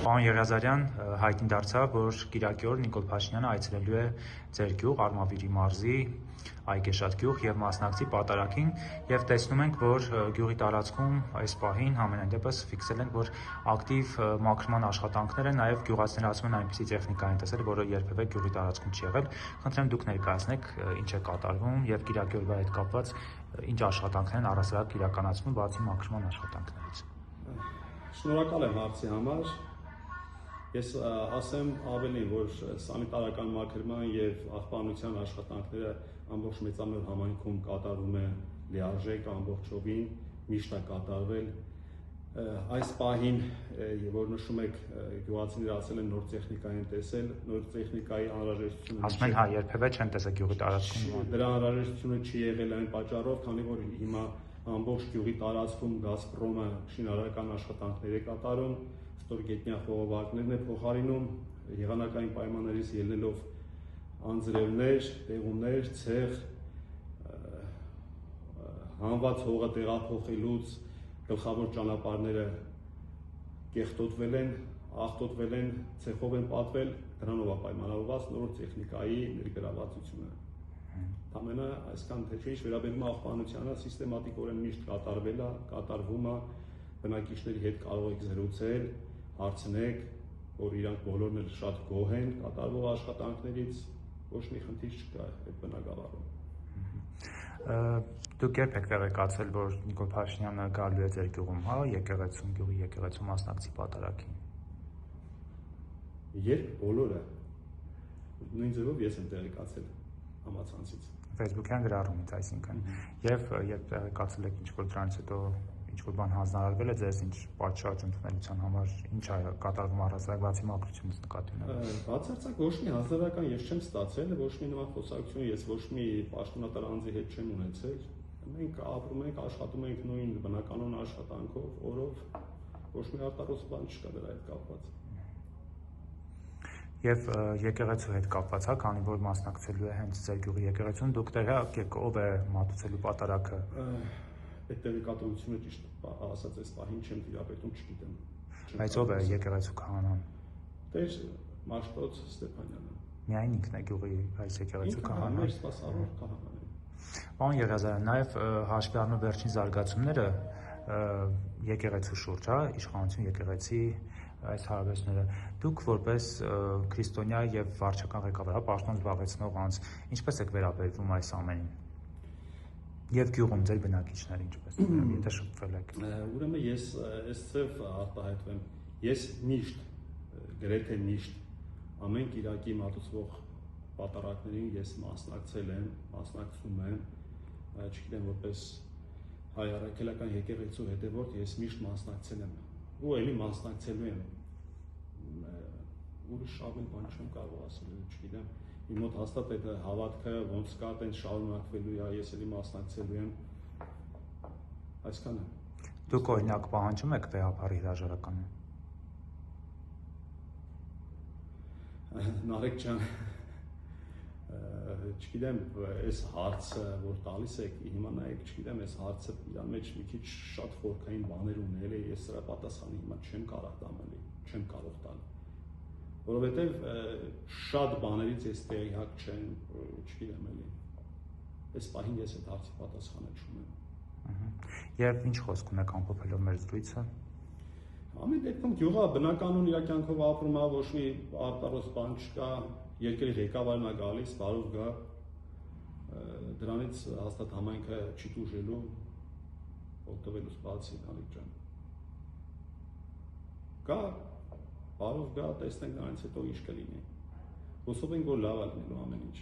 Պարոն Եղիազարյան, հայտնի դարձավ, որ կիրակի օր Նիկոլ Փաշինյանը այցելելու է ձեր գյուղ, Արմավիրի մարզի Այգեշատ գյուղ եւ մասնակցի պատարագին եւ տեսնում ենք, որ գյուղի տարածքում այս պահին համենայն դեպս ֆիքսել ենք, որ ակտիվ մաքրման աշխատանքներ են, նաեւ գյուղացիներացման այնպիսի տեխնիկա են տեսել, որը երբևէ գյուղի տարածքում չի եղել։ Խնդրեմ դուք ներկայացնեք ինչ է կատարվում եւ կիրակի օրվա հետ կապված ինչ աշխատանքներ են առասարակ իրականացվում բացի մաքրման աշխատանքներից։ Շնորհակալ եմ հարցի համար։ Ես ասեմ ավելին, որ սանիտարական մաքրման եւ աղբանության աշխատանքները ամբողջ մեծամեծ համայնքում կատարվում է լիարժեք, ամբողջովին միշտ է կատարվել։ Այս պահին, որ նշում եք, գյուղացիները ասել են նոր տեխնիկա են տեսել, նոր տեխնիկայի անհրաժեշտությունը ասում են, հա, երբևէ չեն տեսել գյուղի տարածքում։ Դրա անհրաժեշտությունը չի եղել այն պատճառով, քանի որ հիմա ամբողջ գյուղի տարածքում Գազպրոմը շինարարական աշխատանքներ է կատարում, ստորգետնյա խողովակներն է փոխարինում, եղանակային պայմաններից ելնելով անձրևներ, տեղումներ, ցեղ, հանված հողը տեղափոխելուց գլխավոր ճանապարհները կեղտոտվել են, աղտոտվել են, ցեխով են պատվել, դրանով է պայմանավորված նոր տեխնիկայի ներգրավվածությունը։ Ամենը այսքան թե ինչ վերաբերում է աղբանությանը, սիստեմատիկորեն միշտ կատարվում է, բնակիչների հետ կարող եք զրուցել, հարցնեք, որ իրանք բոլորն էլ շատ գոհ են կատարվող աշխատանքներից, ոչ մի խնդիր չկա այդ բնակավարում։ Դուք երբ եք տեղեկացել, որ Նիկոլ Փաշինյանը գալու է ձեր գյուղում, հա, եկեղեցում, գյուղի եկեղեցու մասնակցի պատարագին։ Երբ բոլորը, նույն ձևով ես եմ տեղեկացել համացանցից։ Facebook-յան գրառումից, այսինքն, եւ երբ տեղեկացել եք ինչ-որ դրանից հետո ինչ-որ բան հանձնարարվել է ձեզ, ինչ պատշաճ ընդունելության համար, ինչ է կատարվում առասարակ բացի մաքրությունից նկատի ունենալով։ Բացարձակ ոչ մի հանձնարարական ես չեմ ստացել, ոչ մի նման խոսակցություն ես ոչ մի պաշտոնատար անձի հետ չեմ ունեցել։ Մենք ապրում ենք, աշխատում ենք նույն բնականon աշխատանքով, օրով, ոչ մի արտարոց բան չկա դրա հետ կապված։ Եվ եկեղեցու հետ կապված, հա, քանի որ մասնակցելու է հենց ձեր գյուղի եկեղեցուն, դուք տեղյակ եք ով է մատուցելու պատարագը։ Այդ տեղեկատվությունը ճիշտ ասած այս պահին չեմ տիրապետում, չգիտեմ։ Բայց ով է եկեղեցու քահանան։ Տեր Մաշտոց Ստեփանյանը։ Միայն ինքն է գյուղի այս եկեղեցու քահանան։ Մեր սպասավոր քահանան է։ Պարոն Եղիազարյան, նաև հաշվի առնելով վերջին զարգացումները եկեղեցու շուրջ, հա, իշխանություն եկեղեցի այս հարաբերությունները, դուք որպես քրիստոնյա եւ վարչական ղեկավար, հա, պաշտոն զբաղեցնող անձ, ինչպես եք վերաբերվում այս ամենին։ Եվ գյուղում ձեր բնակիչները ինչպես են, եթե շփվել եք։ Ուրեմն ես այսպես արտահայտվեմ, ես միշտ, գրեթե միշտ ամեն կիրակի մատուցվող պատարագներին ես մասնակցել եմ, մասնակցում եմ, չգիտեմ որպես հայ առաքելական եկեղեցու հետևորդ ես միշտ մասնակցել եմ ու էլի մասնակցելու եմ, ուրիշ ավելի բան չեմ կարող ասել, չգիտեմ, իմ մոտ հաստատ այդ հավատքը ոնց կա, տենց շարունակվելու է, ես էլի մասնակցելու եմ, այսքանը։ Դուք օրինակ պահանջում եք վեհապարի հրաժարականը։ Նարեկ ջան, չգիտեմ, այս հարցը, որ տալիս եք, հիմա նայեք, չգիտեմ, այս հարցը իրան մեջ մի քիչ շատ խորքային բաներ ունել է, ես սրա պատասխանը հիմա չեմ կարող տալ, չեմ կարող տալ, որովհետև շատ բաներից ես տեղյակ չեմ, չգիտեմ էլի, այս պահին ես այդ հարցի պատասխանը չունեմ։ Եվ ինչ խոսք ունեք ամփոփելով մեր զրույցը։ Ամեն դեպքում գյուղը բնականon իր կյանքով ապրում է, ոչ մի արտարոց բան չկա, երկրի ղեկավարն է գալիս, բարով գա, դրանից հաստատ համայնքը չի տուժելու, օգտվելուց բացի, Նարեկ ջան։ Գա, բարով գա, տեսնենք նրանից հետո ինչ կլինի։ Հուսով ենք, որ լավ է լինելու ամեն ինչ։